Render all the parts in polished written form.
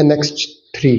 Annex 3،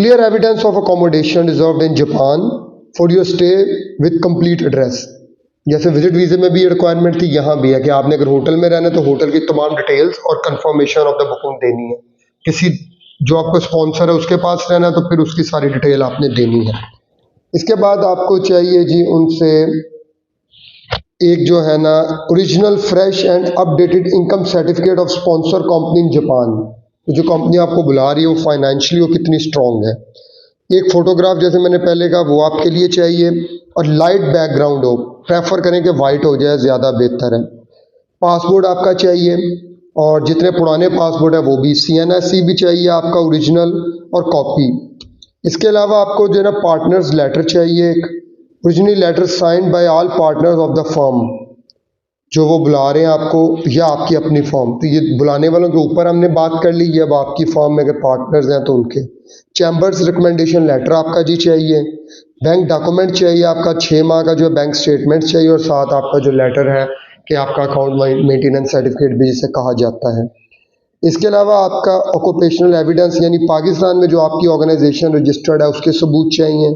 Clear evidence of accommodation reserved in Japan for your stay with complete address. जैसे visit वीज़े में भी ये requirement थी, यहाँ भी है कि आपने अगर होटल में रहना है तो होटल की तमाम डिटेल्स और कंफर्मेशन ऑफ द बुकिंग देनी है। किसी जो आपका स्पॉन्सर है उसके पास रहना है तो फिर उसकी सारी डिटेल आपने देनी है। इसके बाद आपको चाहिए जी उनसे एक जो है ना original fresh and updated income certificate of sponsor company in Japan. जो कंपनी आपको बुला रही है वो फाइनेंशियली वो कितनी स्ट्रॉन्ग है। एक फ़ोटोग्राफ जैसे मैंने पहले कहा वो आपके लिए चाहिए और लाइट बैकग्राउंड हो, प्रेफर करें कि वाइट हो जाए, ज़्यादा बेहतर है। पासपोर्ट आपका चाहिए और जितने पुराने पासपोर्ट है वो भी, CNSC भी चाहिए आपका ओरिजिनल और कॉपी। इसके अलावा आपको जो है ना पार्टनर्स लेटर चाहिए, एक original letter signed by all partners of the firm, जो वो बुला रहे हैं आपको या आपकी अपनी फर्म। तो ये बुलाने वालों के ऊपर हमने बात कर ली, ये अब आपकी फर्म में अगर पार्टनर्स हैं तो उनके। चैम्बर्स रिकमेंडेशन लेटर आपका जी चाहिए। बैंक डॉक्यूमेंट चाहिए आपका, 6 माह का जो है बैंक स्टेटमेंट चाहिए और साथ आपका जो लेटर है कि आपका अकाउंट मेंटेनेंस सर्टिफिकेट भी जिसे कहा जाता है। इसके अलावा आपका ऑक्यूपेशनल एविडेंस यानी पाकिस्तान में जो आपकी ऑर्गेनाइजेशन रजिस्टर्ड है उसके सबूत चाहिए।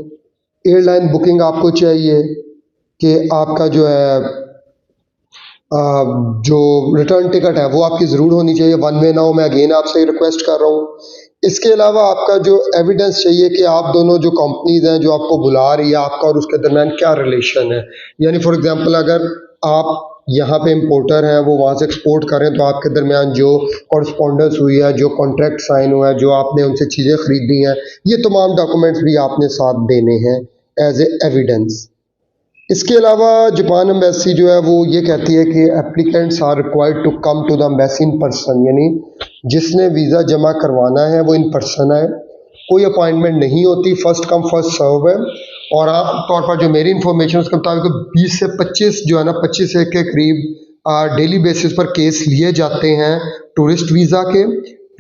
एयरलाइन बुकिंग आपको चाहिए कि आपका जो है जो रिटर्न टिकट है वो आपकी ज़रूर होनी चाहिए, वन वे ना हो। मैं अगेन आपसे रिक्वेस्ट कर रहा हूँ। इसके अलावा आपका जो एविडेंस चाहिए कि आप दोनों जो कंपनीज हैं जो आपको बुला रही है, आपका और उसके दरमियान क्या रिलेशन है। यानी फॉर एग्जांपल अगर आप यहाँ पे इम्पोर्टर हैं, वो वहाँ से एक्सपोर्ट कर रहे हैं, तो आपके दरमियान जो कॉरस्पॉन्डेंस हुई है, जो कॉन्ट्रैक्ट साइन हुआ है, जो आपने उनसे चीज़ें खरीदी हैं, ये तमाम डॉक्यूमेंट्स भी आपने साथ देने हैं एज ए एविडेंस। इसके अलावा जापान एम्बेसी जो है वो ये कहती है कि applicants are required to come to the embassy in person, यानी जिसने वीज़ा जमा करवाना है वो इन पर्सन है, कोई अपॉइंटमेंट नहीं होती, फर्स्ट कम फर्स्ट सर्व है। और आमतौर पर जो मेरी इन्फॉर्मेशन उसके मुताबिक 20 से 25 जो है ना 25 के करीब डेली बेसिस पर केस लिए जाते हैं टूरिस्ट वीज़ा के,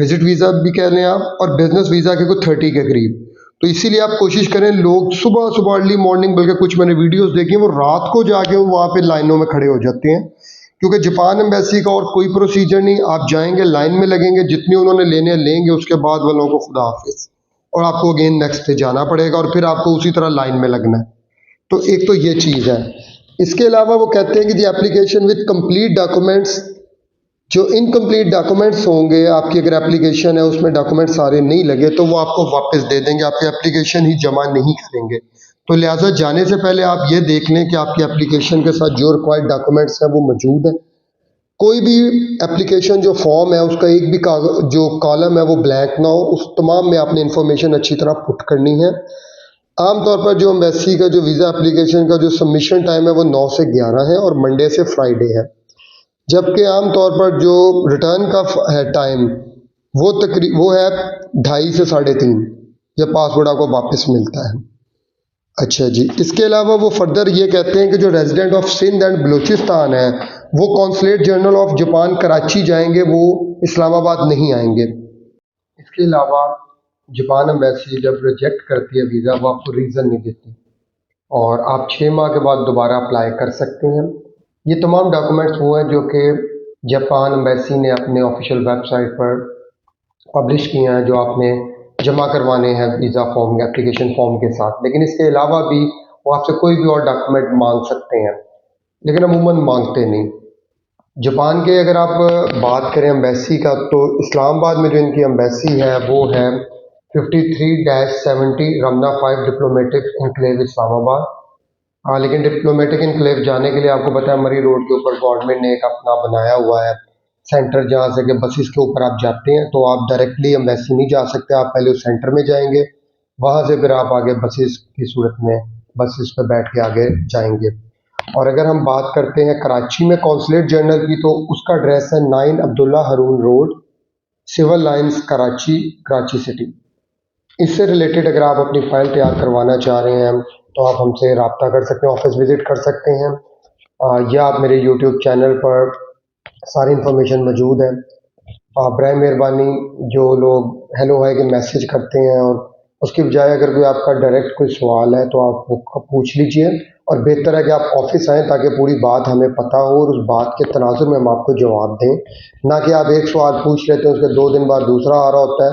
विजिट वीज़ा भी कह लें आप, और बिजनेस वीज़ा के कुछ 30 के करीब। तो इसीलिए आप कोशिश करें, लोग सुबह सुबह अर्ली मॉर्निंग, बल्कि कुछ मैंने वीडियोस देखी हैं वो रात को जाके वहाँ पे लाइनों में खड़े हो जाते हैं, क्योंकि जापान एम्बेसी का और कोई प्रोसीजर नहीं। आप जाएंगे, लाइन में लगेंगे, जितनी उन्होंने लेने लेंगे, उसके बाद वालों को खुदा हाफिज, और आपको अगेन नेक्स्ट पे जाना पड़ेगा और फिर आपको उसी तरह लाइन में लगना है। तो एक तो ये चीज़ है। इसके अलावा वो कहते हैं कि the application with complete documents, जो इनकम्प्लीट डॉक्यूमेंट्स होंगे आपकी, अगर एप्लीकेशन है उसमें डॉक्यूमेंट सारे नहीं लगे तो वो आपको वापस दे देंगे, आपकी एप्लीकेशन ही जमा नहीं करेंगे। तो लिहाजा जाने से पहले आप ये देख लें कि आपकी एप्लीकेशन के साथ जो रिक्वायर्ड डॉक्यूमेंट्स हैं वो मौजूद हैं। कोई भी एप्लीकेशन जो फॉर्म है उसका एक भी जो कॉलम है वो ब्लैंक ना हो, उस तमाम में आपने इंफॉर्मेशन अच्छी तरह पुट करनी है। आमतौर पर जो एम्बेसी का जो वीज़ा एप्लीकेशन का जो सबमिशन टाइम है वो 9 से 11 है और मंडे से फ्राइडे है, जबकि आम तौर पर जो रिटर्न का है टाइम वो है 2:30 से 3:30 जब पासपोर्ट आपको वापस मिलता है। अच्छा जी, इसके अलावा वो फर्दर ये कहते हैं कि जो resident of Sindh and Balochistan है वो consulate general of Japan Karachi जाएंगे, वो इस्लामाबाद नहीं आएंगे। इसके अलावा जापान एम्बेसी जब रिजेक्ट करती है वीज़ा वो आपको रीज़न नहीं देती और आप 6 माह के बाद दोबारा अप्लाई कर सकते हैं। ये तमाम डॉक्यूमेंट्स वो हैं जो कि जापान एम्बेसी ने अपने ऑफिशियल वेबसाइट पर पब्लिश किए हैं, जो आपने जमा करवाने हैं वीज़ा फॉर्म एप्लीकेशन फॉर्म के साथ। लेकिन इसके अलावा भी वो आपसे कोई भी और डॉक्यूमेंट मांग सकते हैं, लेकिन अमूमन मांगते नहीं। जापान के अगर आप बात करें एम्बेसी का, तो इस्लामाबाद में जो इनकी एम्बेसी है वो है 53-70 रमना 5 डिप्लोमेटिक इनक्लेव इस्लामाबाद। हाँ, लेकिन डिप्लोमेटिक इनक्लेव जाने के लिए आपको पता है मरी रोड के ऊपर गवर्नमेंट ने एक अपना बनाया हुआ है सेंटर, जहाँ से कि बसेस के ऊपर आप जाते हैं, तो आप डायरेक्टली एम्बेसी नहीं जा सकते, आप पहले उस सेंटर में जाएंगे, वहाँ से फिर आप आगे बसेस की सूरत में बसेस पर बैठ के आगे जाएंगे। और अगर हम बात करते हैं कराची में कॉन्सुलेट जनरल की, तो उसका एड्रेस है 9 Abdullah Haroon road, civil lines Karachi, Karachi city. इससे रिलेटेड अगर आप अपनी फ़ाइल तैयार करवाना चाह रहे हैं तो आप हमसे रब्ता कर सकते हैं, ऑफिस विज़िट कर सकते हैं, या आप मेरे यूट्यूब चैनल पर सारी इन्फॉर्मेशन मौजूद है। बराए मेहरबानी जो लोग हेलो हाय के मैसेज करते हैं और उसकी बजाय अगर कोई आपका डायरेक्ट कोई सवाल है तो आप वो पूछ लीजिए, और बेहतर है कि आप ऑफिस आएँ ताकि पूरी बात हमें पता हो और उस बात के तनाजुर में हम आपको जवाब दें, ना कि आप एक सवाल पूछ लेते हैं उसके 2 दिन बाद दूसरा आ रहा होता है,